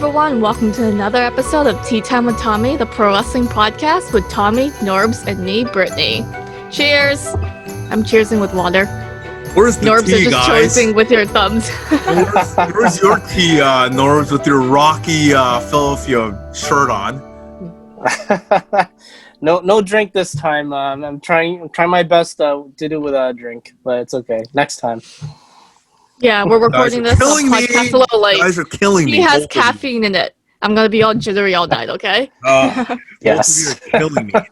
everyone. Welcome to another episode of Tea Time with Tommy, the pro wrestling podcast with Tommy, NORBZ, and me, Brittany. Cheers! I'm cheersing with water. Where's the NORBZ tea, are just guys? choosing with your thumbs. Where's your tea, NORBZ, with your rocky Philadelphia shirt on? No drink this time. I'm trying my best to do with a drink, but it's okay. Next time. Yeah, we're recording this podcast a little late. You guys are killing me. He has caffeine in it. I'm gonna be all jittery all night, okay? Yes. Both of you are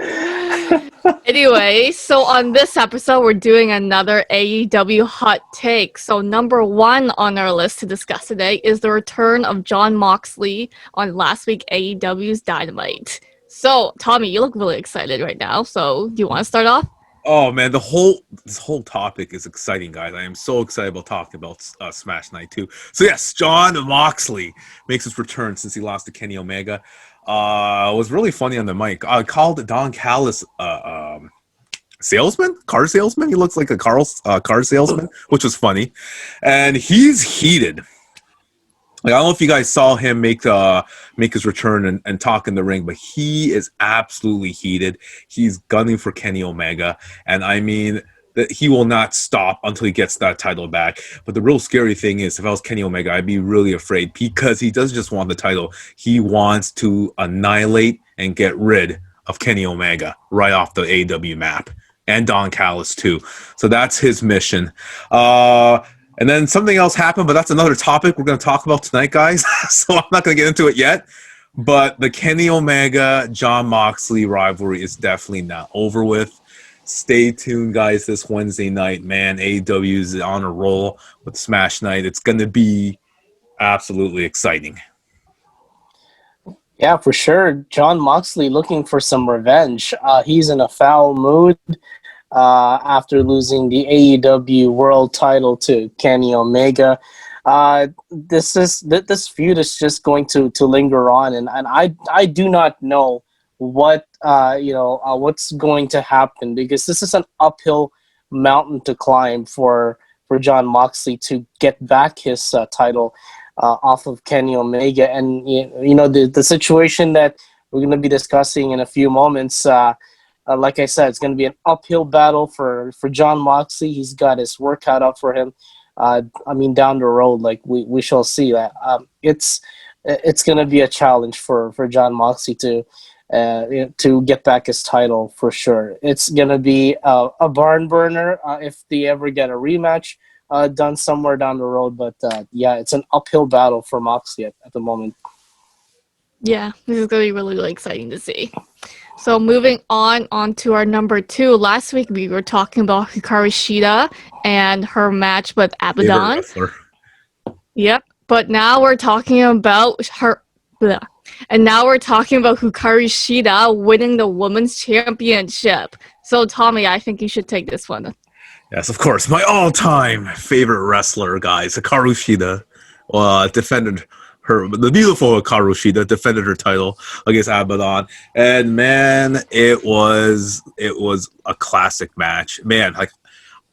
killing me. Anyway, so on this episode, we're doing another AEW Hot Take. So number one on our list to discuss today is the return of Jon Moxley on last week AEW's Dynamite. So, Tommy, you look really excited right now. So, do you want to start off? Oh man, this whole topic is exciting, guys. I am so excited about talking about Smash Night 2. So yes, Jon Moxley makes his return since he lost to Kenny Omega. It was really funny on the mic. I called Don Callis salesman, car salesman. He looks like a car salesman, which was funny, and he's heated. Like, I don't know if you guys saw him make his return and talk in the ring, but he is absolutely heated. He's gunning for Kenny Omega, and I mean that he will not stop until he gets that title back. But the real scary thing is, if I was Kenny Omega, I'd be really afraid, because he doesn't just want the title. He wants to annihilate and get rid of Kenny Omega right off the AEW map, and Don Callis too. So that's his mission. And then something else happened, but that's another topic we're going to talk about tonight, guys. So I'm not going to get into it yet. But the Kenny Omega, Jon Moxley rivalry is definitely not over with. Stay tuned, guys, this Wednesday night. Man, AEW is on a roll with Smash Night. It's going to be absolutely exciting. Yeah, for sure. Jon Moxley looking for some revenge. He's in a foul mood. After losing the AEW World Title to Kenny Omega, this feud is just going to linger on, and I do not know what's going to happen, because this is an uphill mountain to climb for Jon Moxley to get back his title off of Kenny Omega, and the situation that we're going to be discussing in a few moments. Like I said, it's going to be an uphill battle for Jon Moxley. He's got his work cut out for him. Down the road, like we shall see that. It's going to be a challenge for Jon Moxley to get back his title for sure. It's going to be a barn burner if they ever get a rematch done somewhere down the road. But it's an uphill battle for Moxley at the moment. Yeah, this is going to be really, really exciting to see. So moving on to our number two. Last week we were talking about Hikaru Shida and her match with Abaddon. Yep. But now we're talking about her. Bleh. And now we're talking about Hikaru Shida winning the Women's Championship. So Tommy, I think you should take this one. Yes, of course. My all-time favorite wrestler, guys, Hikaru Shida, defended the beautiful Hikaru Shida defended her title against Abaddon, and man, it was a classic match. Man, like,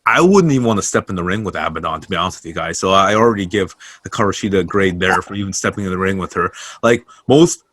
I wouldn't even want to step in the ring with Abaddon, to be honest with you guys. So I already give Hikaru Shida a grade there for even stepping in the ring with her. Like, most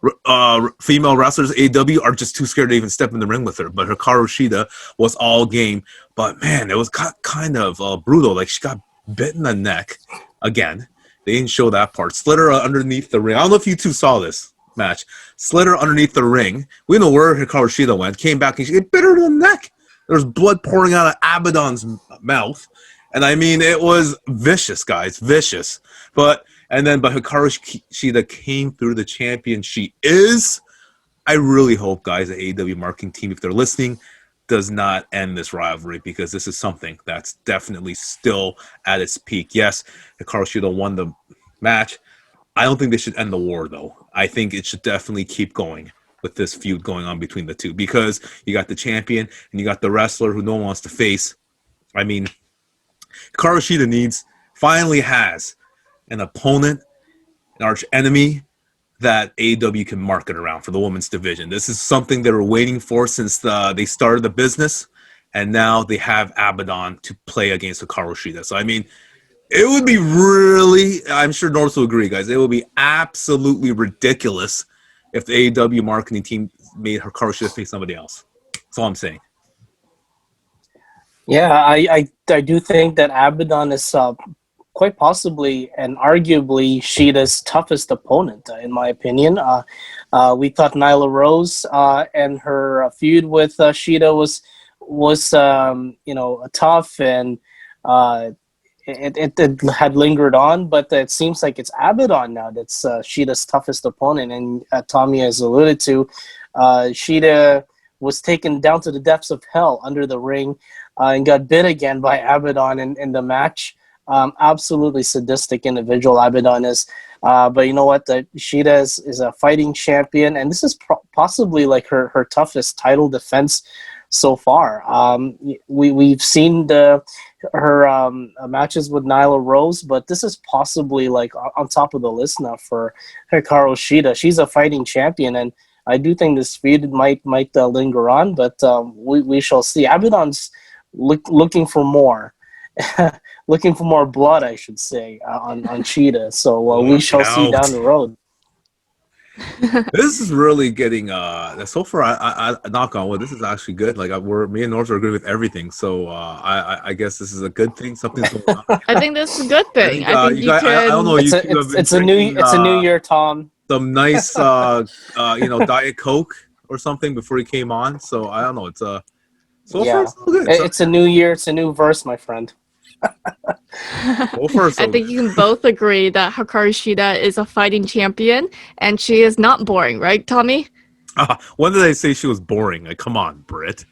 female wrestlers, AEW, are just too scared to even step in the ring with her. But Hikaru Shida was all game. But man, it was kind of brutal. Like, she got bit in the neck again. They didn't show that part. Slid her underneath the ring. I don't know if you two saw this match. Slid her underneath the ring. We know where Hikaru Shida went. Came back and she bit her in the neck. There was blood pouring out of Abaddon's mouth. And I mean, it was vicious, guys. Vicious. But Hikaru Shida came through the champion. She is. I really hope, guys, the AEW marketing team, if they're listening, does not end this rivalry, because this is something that's definitely still at its peak. Yes, Hikaru Shida won the match. I don't think they should end the war, though. I think it should definitely keep going with this feud going on between the two, because you got the champion and you got the wrestler who no one wants to face. I mean, Hikaru Shida finally has an opponent, an arch enemy that AEW can market around for the women's division. This is something they were waiting for since they started the business, and now they have Abaddon to play against Hikaru Shida. So, I mean, It would be really, I'm sure Norris will agree, guys. It would be absolutely ridiculous if the AEW marketing team made Hikaru Shida face somebody else. That's all I'm saying. Yeah, I do think that Abaddon is quite possibly and arguably Shida's toughest opponent, in my opinion. We thought Nyla Rose and her feud with Shida was tough, and it had lingered on, but it seems like it's Abaddon now that's Shida's toughest opponent. And Tommy has alluded to, Shida was taken down to the depths of hell under the ring and got bit again by Abaddon in the match. Absolutely sadistic individual Abaddon is. But you know what? Shida is a fighting champion, and this is possibly like her toughest title defense so far. We've seen her matches with Nyla Rose, but this is possibly like on top of the list now for Hikaru Shida. She's a fighting champion, and I do think this feud might linger on, but we shall see. Abaddon's looking for more. Looking for more blood, I should say, on Shida. So we shall see down the road. This is really getting so far. I knock on wood. This is actually good. Like me and North are agree with everything. So I guess this is a good thing. Something's going on. I think this is a good thing. I think you guys, I don't know. It's a new year, Tom. Some nice Diet Coke or something before he came on. So I don't know. It's far it's so good. It's a new year. It's a new verse, my friend. I think you can both agree that Hikaru Shida is a fighting champion, and she is not boring, right, Tommy? When did I say she was boring? Like, come on, Britt.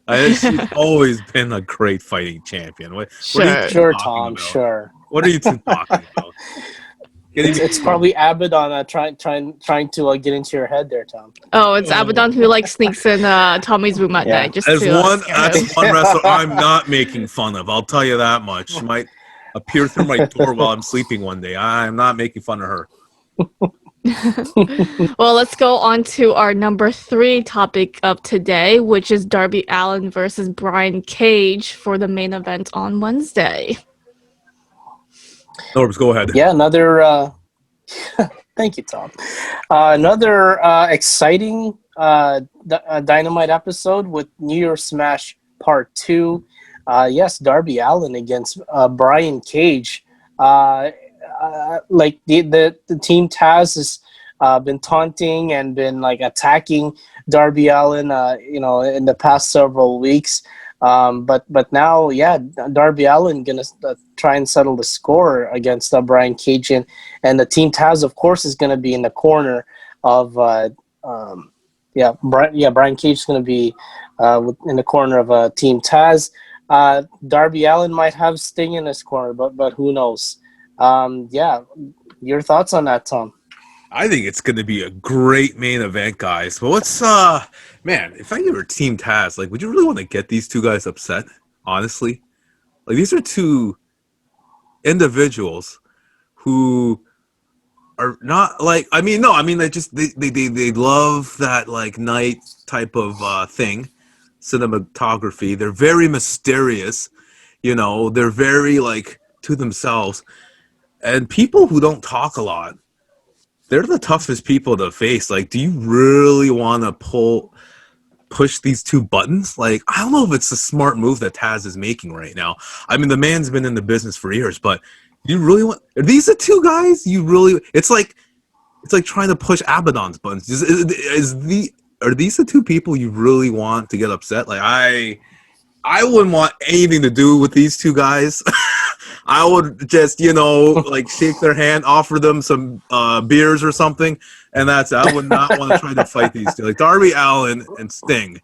She's always been a great fighting champion. Sure, Tom. About? Sure. What are you two talking about? It's probably Abaddon trying to get into your head there, Tom. Oh, it's Abaddon who sneaks in Tommy's room at night just as to one wrestler I'm not making fun of. I'll tell you that much. She might appear through my door while I'm sleeping one day. I'm not making fun of her. Well, let's go on to our number 3 topic of today, which is Darby Allin versus Brian Cage for the main event on Wednesday. NORBZ, go ahead. Yeah, another. Thank you, Tom. Another exciting Dynamite episode with New Year's Smash Part 2. Yes, Darby Allin against Brian Cage. Like the Team Taz has been taunting and been attacking Darby Allin, in the past several weeks. But now, Darby Allin gonna try and settle the score against Brian Cage, and the Team Taz, of course, is gonna be in the corner of Brian Cage is gonna be in the corner of Team Taz. Darby Allin might have Sting in his corner, but who knows? Your thoughts on that, Tom? I think it's going to be a great main event, guys. But what's man, if I were Team Taz, would you really want to get these two guys upset? Honestly, these are two individuals who are not they love that night type of thing, cinematography. They're very mysterious, they're very to themselves, and people who don't talk a lot, they're the toughest people to face. Do you really want to push these two buttons? I don't know if it's a smart move that Taz is making right now. I mean, the man's been in the business for years, but you really want? Are these the two guys you really? It's like trying to push Abaddon's buttons. Are these the two people you really want to get upset? I wouldn't want anything to do with these two guys. I would just, shake their hand, offer them some beers or something, and that's it. I would not want to try to fight these two. Darby Allin and Sting,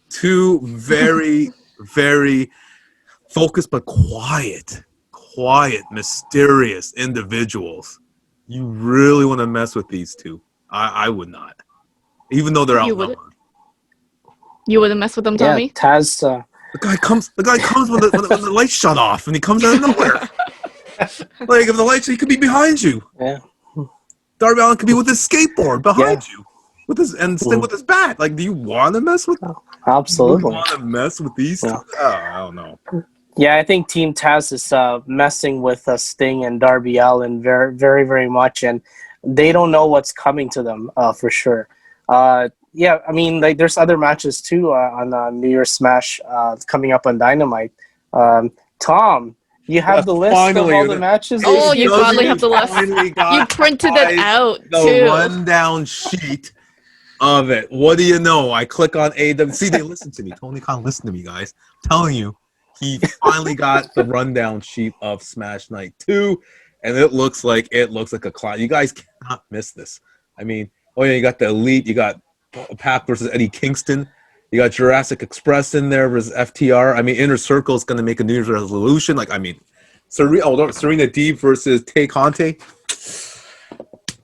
two very, very focused but quiet, mysterious individuals. You really want to mess with these two? I would not, even though they're outnumbered. You wouldn't mess with them, Tommy? Yeah, Taz. The guy comes when the lights shut off, and he comes out of nowhere. If the lights, he could be behind you. Yeah. Darby Allin could be with his skateboard behind you, Sting with his bat. Do you want to mess with? Absolutely. Do you want to mess with these two? Oh, I don't know. Yeah, I think Team Taz is messing with Sting and Darby Allin very, very, very much, and they don't know what's coming to them for sure. Yeah, I mean, like there's other matches too on New Year's Smash coming up on Dynamite. Tom, you have the list finally, of all the matches. Oh, this you year? finally have the list. Finally got You printed it guys out the too. rundown sheet of it. What do you know? I click on AEW. See, they listen to me. Tony Khan listen to me, guys. I'm telling you, he finally got the rundown sheet of Smash Night 2, and it looks like a clown. You guys cannot miss this. I mean, oh yeah, you got the Elite, you got Pac versus Eddie Kingston, you got Jurassic Express in there versus FTR. I mean, Inner Circle is going to make a New Year's resolution. Like, I mean, Serena Deeb versus Tay Conte.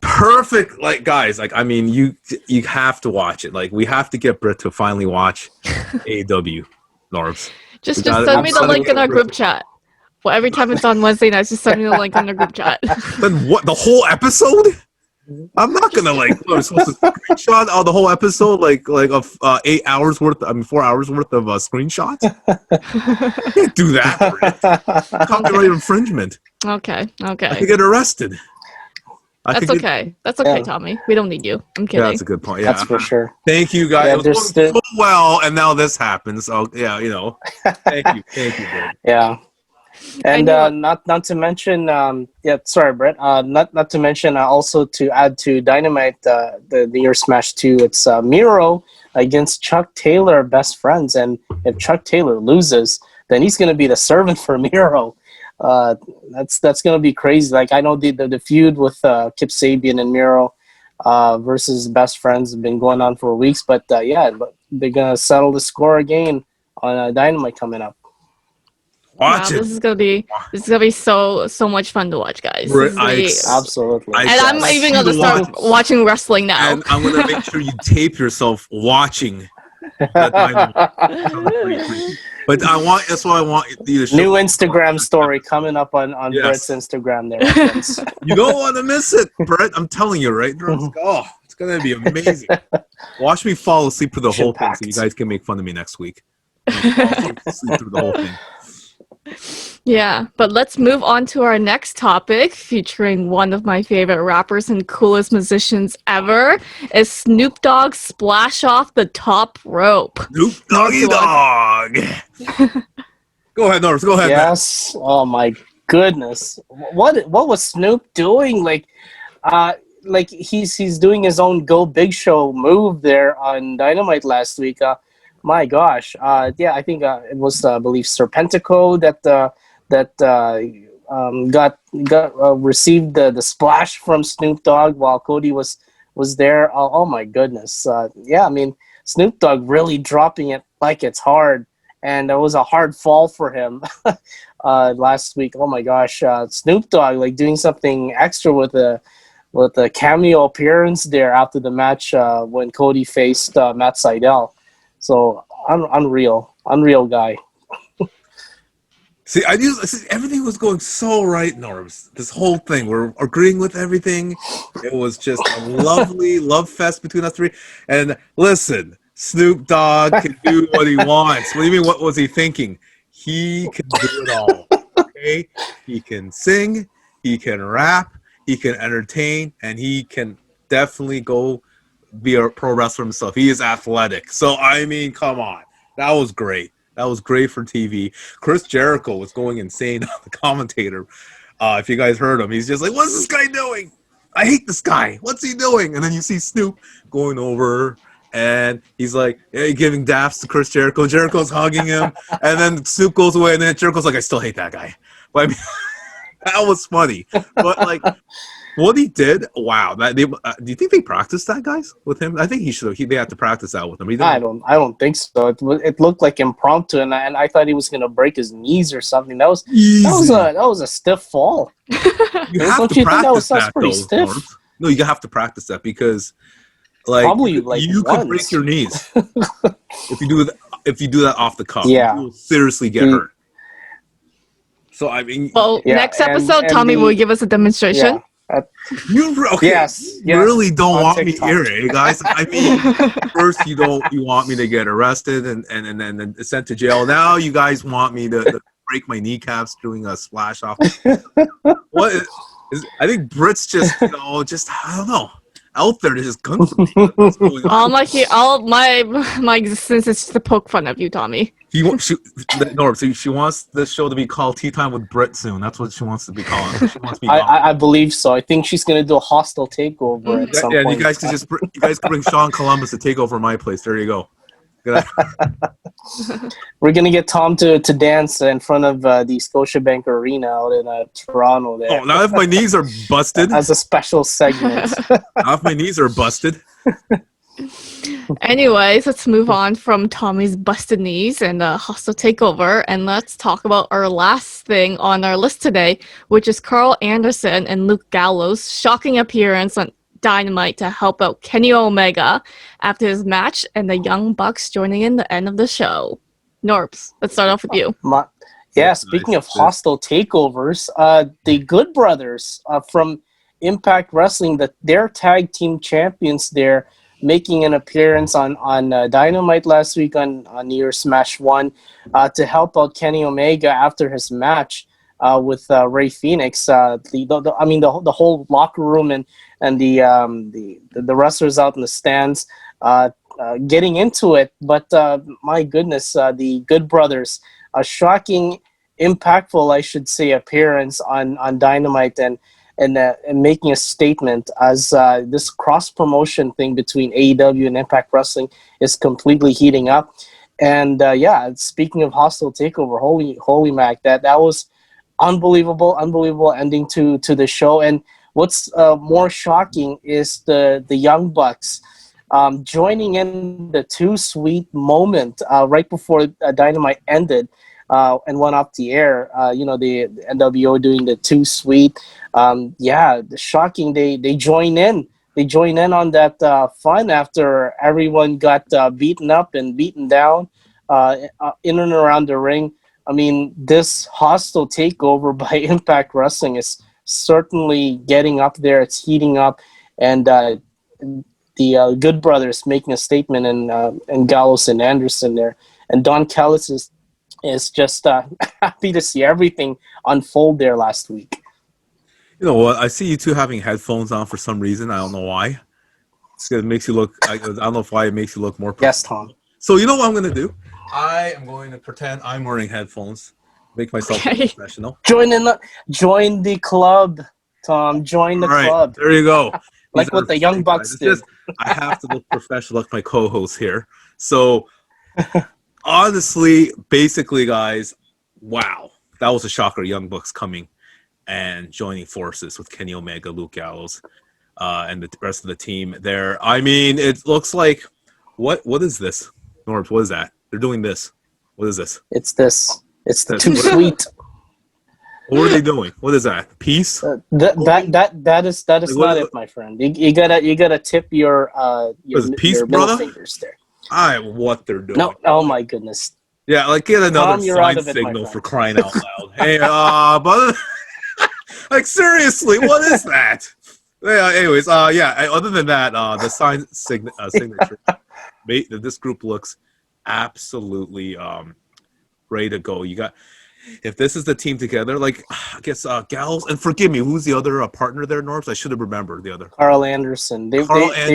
Perfect, like guys, like I mean, you have to watch it. Like we have to get Britt to finally watch AEW NORBZ. Just send me the link in our group chat. Well, every time it's on Wednesday nights, just send me the link in the group chat. Then what? The whole episode? I'm not gonna like. I'm supposed to screenshot the whole episode, like of 8 hours worth. I mean, 4 hours worth of screenshots. Can't do that. Britt. Copyright infringement. Okay. I could get arrested. That's okay. That's okay, Tommy. We don't need you. I'm kidding. Yeah, that's a good point. Yeah, That's for sure. Thank you, guys. Yeah, it was going so well, and now this happens. So yeah, you know. Thank you, Britt. Yeah. And not to mention, sorry, Brett. Not to mention also to add to Dynamite, the Year Smash 2, it's Miro against Chuck Taylor, best friends. And if Chuck Taylor loses, then he's going to be the servant for Miro. That's going to be crazy. Like I know the feud with Kip Sabian and Miro versus best friends have been going on for weeks, but they're going to settle the score again on Dynamite coming up. Watch it. This is gonna be so much fun to watch, guys. Absolutely. And I'm even gonna start watching wrestling now. And I'm gonna make sure you tape yourself watching that Dynamite. But that's what I want you to show. New Instagram story coming up on Brett's Instagram there. You don't want to miss it, Brett. I'm telling you, right? Oh, it's gonna be amazing. Watch me fall asleep through the whole thing, so you guys can make fun of me next week. Fall asleep through the whole thing. Yeah, but let's move on to our next topic, featuring one of my favorite rappers and coolest musicians ever, is Snoop Dogg splash off the top rope. Snoop Doggy Dogg. Go ahead, Norris. Go ahead. Yes. Man. Oh my goodness. What was Snoop doing? Like he's doing his own Go Big Show move there on Dynamite last week. My gosh, I think it was, I believe, Serpentico that received the splash from Snoop Dogg while Cody was there. Oh my goodness, I mean, Snoop Dogg really dropping it like it's hard, and it was a hard fall for him last week. Oh my gosh, Snoop Dogg like doing something extra with a cameo appearance there after the match when Cody faced Matt Sydal. So unreal guy. See, everything was going so right, NORBZ. This whole thing, we're agreeing with everything. It was just a lovely love fest between us three. And listen, Snoop Dogg can do what he wants. What do you mean? What was he thinking? He can do it all. Okay, he can sing, he can rap, he can entertain, and he can definitely go be a pro wrestler himself. He is athletic. So, I mean, come on. That was great. That was great for TV. Chris Jericho was going insane on the commentator. If you guys heard him, he's just like, what's this guy doing? I hate this guy. What's he doing? And then you see Snoop going over, and he's like, hey, giving daps to Chris Jericho. Jericho's hugging him, and then Snoop goes away, and then Jericho's like, I still hate that guy. But I mean, that was funny. But, like, what he did, wow! Do you think they practiced that, guys, with him? I think he should. They have to practice that with him. I don't think so. It looked like impromptu, and I thought he was gonna break his knees or something. That was a stiff fall. You have to practice that, pretty stiff. No, you have to practice that because, like, probably like you could break your knees if you do that off the cuff. Yeah, you will seriously get hurt. So I mean, next episode, Tommy will give us a demonstration. Yeah. You really don't want me here, guys. I mean, first you want me to get arrested and then sent to jail. Now you guys want me to break my kneecaps doing a splash off. What is I think Brit's just just I don't know out there to just gun for me. What's going on? All my existence is to poke fun of you, Tommy. She wants this show to be called Tea Time with Brit soon. That's what she wants to be called. She wants me. I believe so. I think she's gonna do a hostile takeover at some point. You guys can bring Sean Columbus to take over my place. There you go. We're gonna get Tom to dance in front of the Scotiabank Arena out in Toronto. There. Oh, now if my knees are busted, as a special segment. now if my knees are busted. Anyways, let's move on from Tommy's busted knees and the hostile takeover, and let's talk about our last thing on our list today, which is Karl Anderson and Luke Gallows' shocking appearance on Dynamite to help out Kenny Omega after his match, and the Young Bucks joining in the end of the show. NORBZ, let's start off with you. Speaking of hostile takeovers, the Good Brothers from Impact Wrestling, their tag team champions there, making an appearance on Dynamite last week on New Year's Smash 1 to help out Kenny Omega after his match with Ray Phoenix. The whole locker room and the wrestlers out in the stands getting into it. But my goodness, the Good Brothers, a shocking, impactful, I should say, appearance on Dynamite and making a statement as this cross-promotion thing between AEW and Impact Wrestling is completely heating up. And speaking of hostile takeover, holy Mac, that was unbelievable ending to the show. And what's more shocking is the Young Bucks joining in the Too Sweet moment right before Dynamite ended and went off the air. The NWO doing the Too Sweet. Shocking. They join in. They join in on that fun after everyone got beaten up and beaten down in and around the ring. I mean, this hostile takeover by Impact Wrestling is certainly getting up there. It's heating up, and the Good Brothers making a statement, and Gallows and Anderson there, and Don Callis is just happy to see everything unfold there last week. You know what? I see you two having headphones on for some reason. I don't know why. It makes you look. I don't know why it makes you look more. Yes, Tom. So you know what I'm going to do? I am going to pretend I'm wearing headphones. Make myself professional. Join the club, Tom. Join the club. There you go. Like what the Young Bucks did. I have to look professional like my co-host here. So honestly, basically, guys, wow. That was a shocker. Young Bucks coming and joining forces with Kenny Omega, Luke Gallows, and the rest of the team there. I mean, it looks like what is this? NORBZ, what is that? They're doing this. What is this? It's this. It's the Too Sweet. What are they doing? What is that? Peace? That is like, not it, my friend. You gotta tip your peace, your middle fingers there. What they're doing. No, oh my goodness. Yeah, like get another sign signal for crying out loud. Hey, but like seriously, what is that? Yeah, anyways, other than that, the signature, this group looks absolutely ready to go. You got, if this is the team together, like I guess Gallows, and forgive me, who's the other partner there, NORBZ? I should have remembered the other. Karl Anderson. They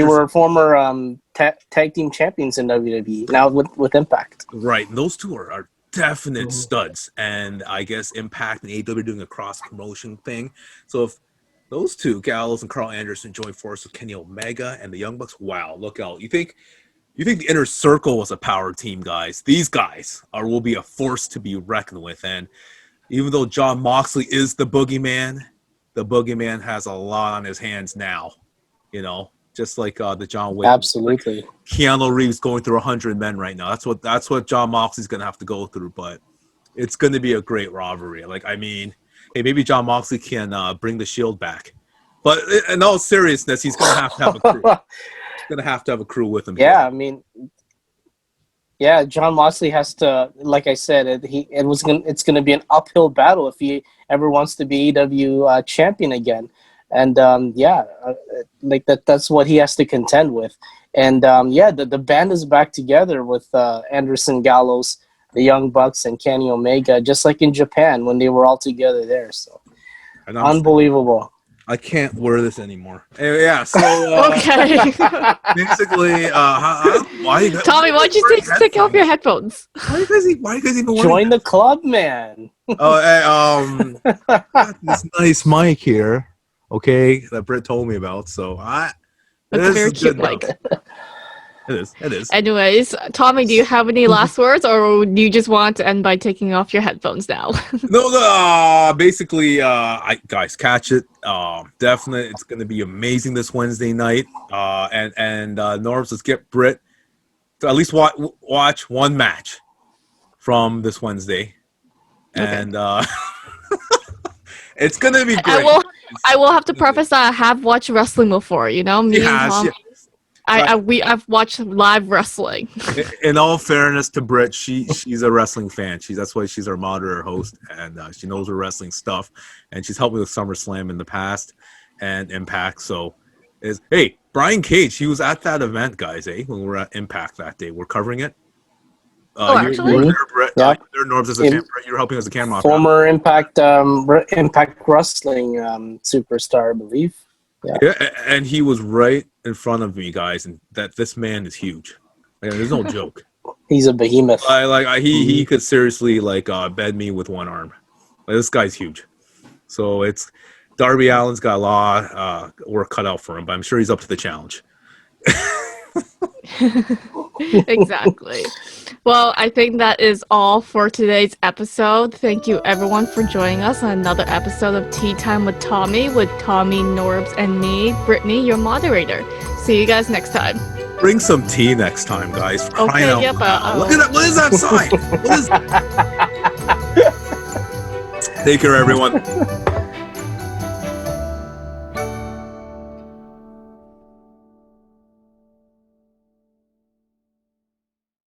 were former tag team champions in WWE, now with Impact. Right, and those two are definite studs, and I guess Impact and AEW are doing a cross promotion thing. So if those two, Gallows and Karl Anderson, join forces with Kenny Omega and the Young Bucks, wow, look out! You think the Inner Circle was a power team, guys? These guys will be a force to be reckoned with. And even though Jon Moxley is the boogeyman has a lot on his hands now. You know, just like the John Wick. Absolutely. Keanu Reeves going through 100 men right now. That's what Jon Moxley's going to have to go through. But it's going to be a great rivalry. Like, I mean, hey, maybe Jon Moxley can bring the Shield back. But in all seriousness, he's going to have a crew. Going to have a crew with him. Yeah, I mean, Jon Moxley has to, like I said, it's going to be an uphill battle if he ever wants to be AEW champion again. And like that's what he has to contend with. And the band is back together with Anderson, Gallows, the Young Bucks and Kenny Omega, just like in Japan when they were all together there. So unbelievable. I can't wear this anymore. Anyway, yeah, so Okay. basically, why? Tommy, why'd you take off your headphones? Why you guys even Join the club, man. Oh, got this nice mic here, okay, that Britt told me about. So That's a very cute mic. It is. Anyways, Tommy, do you have any last words, or do you just want to end by taking off your headphones now? No, basically, guys, catch it. Definitely, it's gonna be amazing this Wednesday night. And NORBZ, let's get Britt to at least watch one match from this Wednesday, and it's gonna be great. I will have to preface that I have watched wrestling before. You know, me and Tom. I've watched live wrestling. In all fairness to Britt, she's a wrestling fan. That's why she's our moderator host, and she knows her wrestling stuff. And she's helped me with SummerSlam in the past and Impact. So, hey, Brian Cage, he was at that event, guys. When we were at Impact that day, we're covering it. Actually, you're there, Britt. Yeah. There, NORBZ as a camera. You're helping as a camera. Former Impact Wrestling superstar, I believe. Yeah, and he was right in front of me, guys, and this man is huge. Like, there's no joke. He's a behemoth. He could seriously bed me with one arm. Like, this guy's huge. So it's Darby Allin's got a lot of work cut out for him, but I'm sure he's up to the challenge. Exactly. Well, I think that is all for today's episode. Thank you everyone for joining us on another episode of Tea Time with Tommy, NORBZ, and me, Brittany, your moderator. See you guys next time. Bring some tea next time, guys. For crying out loud. Look at that. What is that sign? Take care, everyone.